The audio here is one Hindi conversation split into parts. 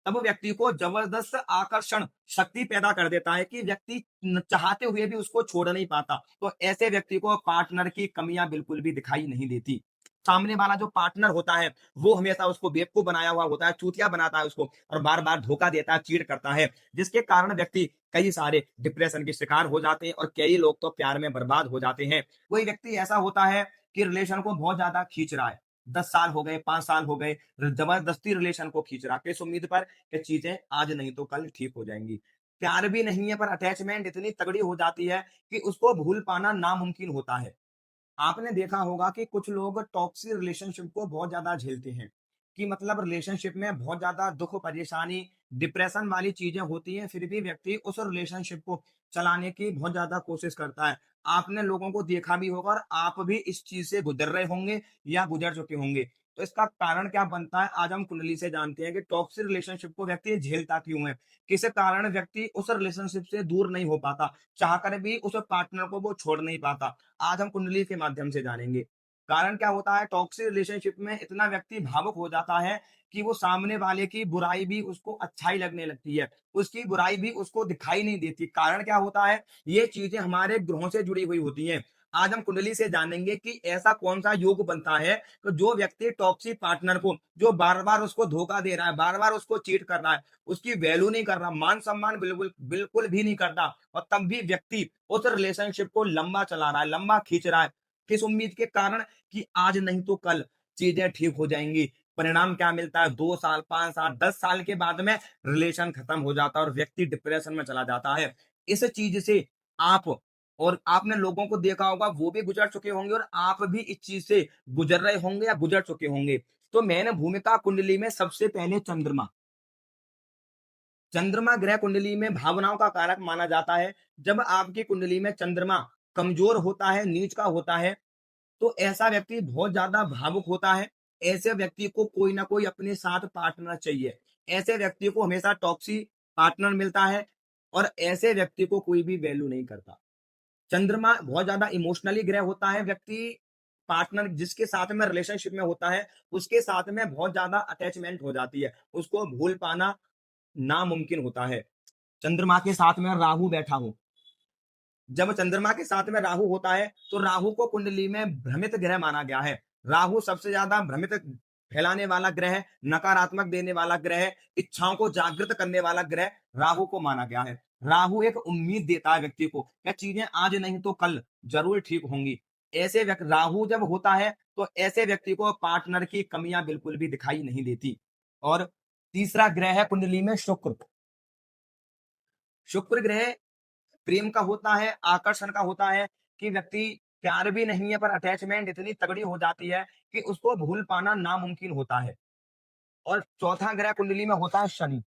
तब व्यक्ति को जबरदस्त आकर्षण शक्ति पैदा कर देता है कि व्यक्ति चाहते हुए भी उसको छोड़ नहीं पाता। तो ऐसे व्यक्ति को पार्टनर की कमियां बिल्कुल भी दिखाई नहीं देती। सामने वाला जो पार्टनर होता है वो हमेशा उसको बेवकूफ बनाया हुआ होता है, चूतिया बनाता है उसको और बार बार धोखा देता है, चीट करता है, जिसके कारण व्यक्ति कई सारे डिप्रेशन के शिकार हो जाते हैं और कई लोग तो प्यार में बर्बाद हो जाते हैं। कोई व्यक्ति ऐसा होता है कि रिलेशन को बहुत ज्यादा खींच रहा है, 10 साल हो गए, 5 साल हो गए, जबरदस्ती रिलेशन को खींच रहा है किस उम्मीद पर कि चीजें आज नहीं तो कल ठीक हो जाएंगी। प्यार भी नहीं है पर अटैचमेंट इतनी तगड़ी हो जाती है कि उसको भूल पाना नामुमकिन होता है। आपने देखा होगा कि कुछ लोग टॉक्सिक रिलेशनशिप को बहुत ज्यादा झेलते हैं कि मतलब रिलेशनशिप में बहुत ज्यादा दुख परेशानी डिप्रेशन वाली चीजें होती हैं, फिर भी व्यक्ति उस रिलेशनशिप को चलाने की बहुत ज्यादा कोशिश करता है। आपने लोगों को देखा भी होगा और आप भी इस चीज से गुजर रहे होंगे या गुजर चुके होंगे। तो इसका कारण क्या बनता है, आज हम कुंडली से जानते हैं कि टॉक्सिक रिलेशनशिप को व्यक्ति झेलता क्यों है, किस कारण व्यक्ति उस रिलेशनशिप से दूर नहीं हो पाता, चाहकर भी उस पार्टनर को वो छोड़ नहीं पाता। आज हम कुंडली के माध्यम से जानेंगे। कारण क्या होता है, टॉक्सिक रिलेशनशिप में इतना व्यक्ति भावुक हो जाता है कि वो सामने वाले की बुराई भी उसको अच्छाई लगने लगती है, उसकी बुराई भी उसको दिखाई नहीं देती। कारण क्या होता है, ये चीजें हमारे ग्रहों से जुड़ी हुई होती हैं। आज हम कुंडली से जानेंगे कि ऐसा कौन सा योग बनता है तो जो व्यक्ति टॉक्सिक पार्टनर को जो बार बार उसको धोखा दे रहा है, बार बार उसको चीट कर रहा है, उसकी वैल्यू नहीं कर रहा, मान सम्मान बिल्कुल बिल्कुल भी नहीं करता, और तब भी व्यक्ति उस रिलेशनशिप को लंबा चला रहा है, लंबा खींच रहा है। किस उम्मीद के कारण कि आज नहीं तो कल चीजें ठीक हो जाएंगी। परिणाम क्या मिलता है, 2 साल, 5 साल, 10 साल के बाद में रिलेशन खत्म हो जाता है और व्यक्ति डिप्रेशन में चला जाता है। इस चीज से आप और आपने लोगों को देखा होगा, वो भी गुजर चुके होंगे और आप भी इस चीज से गुजर रहे होंगे या गुजर चुके होंगे। तो मैंने भूमिका कुंडली में सबसे पहले चंद्रमा, चंद्रमा ग्रह कुंडली में भावनाओं का कारक माना जाता है। जब आपकी कुंडली में चंद्रमा कमजोर होता है, नीच का होता है, तो ऐसा व्यक्ति बहुत ज्यादा भावुक होता है। ऐसे व्यक्ति को कोई ना कोई अपने साथ पार्टनर चाहिए। ऐसे व्यक्ति को हमेशा टॉक्सी पार्टनर मिलता है और ऐसे व्यक्ति को कोई भी वैल्यू नहीं करता। चंद्रमा बहुत ज्यादा इमोशनली ग्रह होता है। व्यक्ति पार्टनर जिसके साथ में रिलेशनशिप में होता है उसके साथ में बहुत ज्यादा अटैचमेंट हो जाती है, उसको भूल पाना नामुमकिन होता है। चंद्रमा के साथ में राहु बैठा हो, जब चंद्रमा के साथ में राहु होता है तो राहु को कुंडली में भ्रमित ग्रह माना गया है। राहु सबसे ज्यादा भ्रमित फैलाने वाला ग्रह है, नकारात्मक देने वाला ग्रह है, इच्छाओं को जागृत करने वाला ग्रह राहु को माना गया है। राहु एक उम्मीद देता है व्यक्ति को कि चीजें आज नहीं तो कल जरूर ठीक होंगी। ऐसे व्यक्ति राहु जब होता है तो ऐसे व्यक्ति को पार्टनर की कमियां बिल्कुल भी दिखाई नहीं देती। और तीसरा ग्रह है कुंडली में शुक्र। शुक्र ग्रह प्रेम का होता है, आकर्षण का होता है कि व्यक्ति प्यार भी नहीं है पर अटैचमेंट इतनी तगड़ी हो जाती है कि उसको भूल पाना नामुमकिन होता है। और चौथा ग्रह कुंडली में होता है शनि।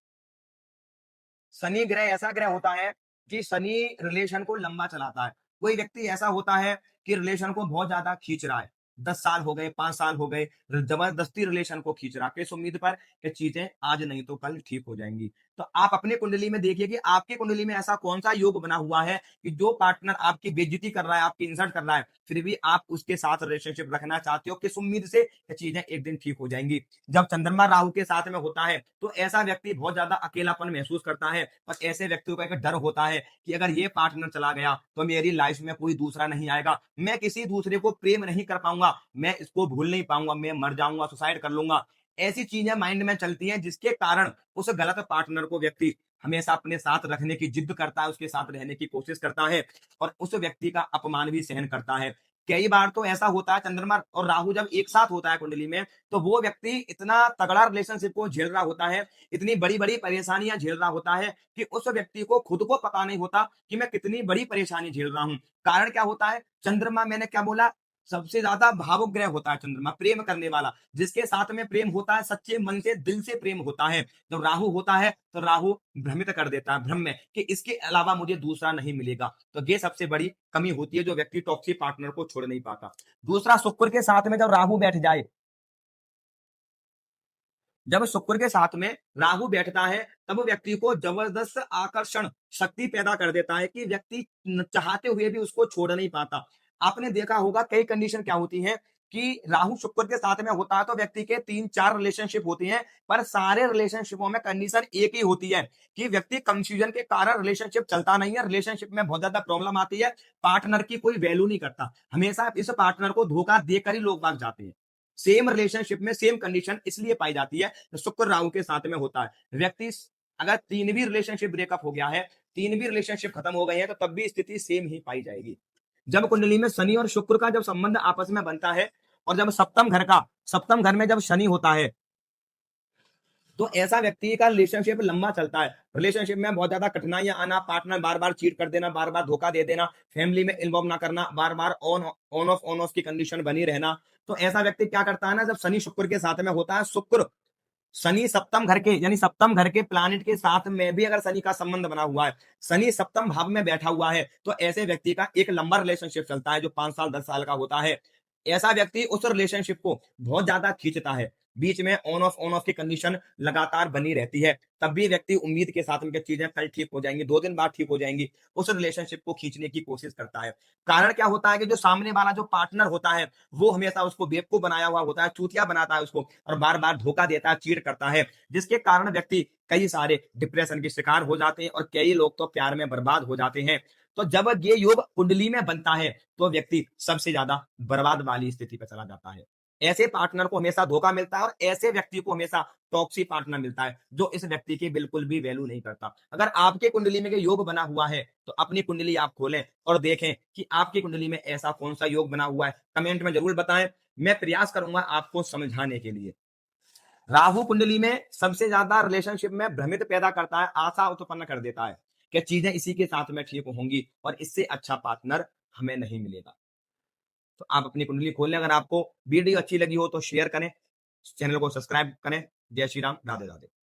शनि ग्रह ऐसा ग्रह होता है कि शनि रिलेशन को लंबा चलाता है। कोई व्यक्ति ऐसा होता है कि रिलेशन को बहुत ज्यादा खींच रहा है, 10 साल हो गए, 5 साल हो गए, जबरदस्ती रिलेशन को खींच रहा है किस उम्मीद पर कि चीजें आज नहीं तो कल ठीक हो जाएंगी। तो आप अपनी कुंडली में देखिए कि आपकी कुंडली में ऐसा कौन सा योग बना हुआ है कि जो पार्टनर आपकी बेइज्जती कर रहा है, आपकी इंसल्ट कर रहा है, फिर भी आप उसके साथ रिलेशनशिप रखना चाहते हो किस उम्मीद से कि चीजें एक दिन ठीक हो जाएंगी। जब चंद्रमा राहु के साथ में होता है तो ऐसा व्यक्ति बहुत ज्यादा अकेलापन महसूस करता है और ऐसे व्यक्तियों का एक डर होता है कि अगर ये पार्टनर चला गया तो मेरी लाइफ में कोई दूसरा नहीं आएगा, मैं किसी दूसरे को प्रेम नहीं कर पाऊंगा, मैं इसको भूल नहीं पाऊंगा, मैं मर जाऊंगा, सुसाइड कर लूंगा। ऐसी चीजें माइंड में चलती हैं जिसके कारण उस गलत पार्टनर को व्यक्ति हमेशा अपने साथ रखने की जिद करता है, उसके साथ रहने की कोशिश करता है और उस व्यक्ति का अपमान भी सहन करता है। कई बार तो ऐसा होता है, चंद्रमा और राहु जब एक साथ होता है कुंडली में तो वो व्यक्ति इतना तगड़ा रिलेशनशिप को झेल रहा होता है, इतनी बड़ी बड़ी परेशानियां झेल रहा होता है कि उस व्यक्ति को खुद को पता नहीं होता कि मैं कितनी बड़ी परेशानी झेल रहा हूं। कारण क्या होता है, चंद्रमा मैंने क्या बोला, सबसे ज्यादा भावुक ग्रह होता है चंद्रमा, प्रेम करने वाला, जिसके साथ में प्रेम होता है सच्चे मन से दिल से प्रेम होता है। जब राहु होता है तो राहु भ्रमित कर देता है, भ्रम में कि इसके अलावा मुझे दूसरा नहीं मिलेगा। तो ये सबसे बड़ी कमी होती है जो व्यक्ति टॉक्सिक पार्टनर को छोड़ नहीं पाता। दूसरा, शुक्र के साथ में जब राहु बैठ जाए, जब शुक्र के साथ में राहु बैठता है तब व्यक्ति को जबरदस्त आकर्षण शक्ति पैदा कर देता है कि व्यक्ति चाहते हुए भी उसको छोड़ नहीं पाता। आपने देखा होगा कई कंडीशन क्या होती है, कि राहु शुक्र के साथ में होता है तो व्यक्ति के 3-4 रिलेशनशिप होती हैं, पर सारे रिलेशनशिपों में कंडीशन एक ही होती है कि व्यक्ति कंफ्यूजन के कारण रिलेशनशिप चलता नहीं है, रिलेशनशिप में बहुत ज्यादा प्रॉब्लम आती है, पार्टनर की कोई वैल्यू नहीं करता, हमेशा इस पार्टनर को धोखा देकर ही लोग भाग जाते हैं। सेम रिलेशनशिप में सेम कंडीशन इसलिए पाई जाती है, शुक्र राहु के साथ में होता है। व्यक्ति अगर 3 भी रिलेशनशिप ब्रेकअप हो गया है, 3 भी रिलेशनशिप खत्म हो गए हैं, तो तब भी स्थिति सेम ही पाई जाएगी। जब कुंडली में शनि और शुक्र का जब संबंध आपस में बनता है और जब सप्तम घर में जब शनि होता है, तो ऐसा व्यक्ति का रिलेशनशिप लंबा चलता है। रिलेशनशिप में बहुत ज्यादा कठिनाइयां आना, पार्टनर बार बार चीट कर देना, बार बार धोखा दे देना, फैमिली में इन्वॉल्व ना करना, बार बार ऑन ऑफ की कंडीशन बनी रहना। तो ऐसा व्यक्ति क्या करता है ना, जब शनि शुक्र के साथ में होता है, शुक्र शनि सप्तम घर के यानी सप्तम घर के प्लानिट के साथ में भी अगर शनि का संबंध बना हुआ है, शनि सप्तम भाव में बैठा हुआ है, तो ऐसे व्यक्ति का एक लंबा रिलेशनशिप चलता है जो 5 साल 10 साल का होता है। ऐसा व्यक्ति उस रिलेशनशिप को बहुत ज्यादा खींचता है, बीच में ऑन ऑफ की कंडीशन लगातार बनी रहती है, तब भी व्यक्ति उम्मीद के साथ में चीजें कल ठीक हो जाएंगी, 2 दिन बाद ठीक हो जाएंगी, उस रिलेशनशिप को खींचने की कोशिश करता है। कारण क्या होता है कि जो सामने वाला जो पार्टनर होता है, वो हमेशा उसको बेवकूफ बनाया हुआ होता है, चूतिया बनाता है उसको और बार बार धोखा देता है, चीट करता है, जिसके कारण व्यक्ति कई सारे डिप्रेशन के शिकार हो जाते हैं और कई लोग तो प्यार में बर्बाद हो जाते हैं। तो जब ये योग कुंडली में बनता है, तो व्यक्ति सबसे ज्यादा बर्बाद वाली स्थिति पर चला जाता है। ऐसे पार्टनर को हमेशा धोखा मिलता है और ऐसे व्यक्ति को हमेशा टॉक्सिक पार्टनर मिलता है जो इस व्यक्ति की बिल्कुल भी वैल्यू नहीं करता। अगर आपके कुंडली में योग बना हुआ है, तो अपनी कुंडली आप खोलें और देखें कि आपकी कुंडली में ऐसा कौन सा योग बना हुआ है। कमेंट में जरूर बताएं, मैं प्रयास करूंगा आपको समझाने के लिए। राहु कुंडली में सबसे ज्यादा रिलेशनशिप में भ्रमित पैदा करता है, आशा उत्पन्न कर देता है कि चीजें इसी के साथ में ठीक होंगी और इससे अच्छा पार्टनर हमें नहीं मिलेगा। तो आप अपनी कुंडली खोल लें। अगर आपको वीडियो अच्छी लगी हो तो शेयर करें, चैनल को सब्सक्राइब करें। जय श्री राम, राधे राधे।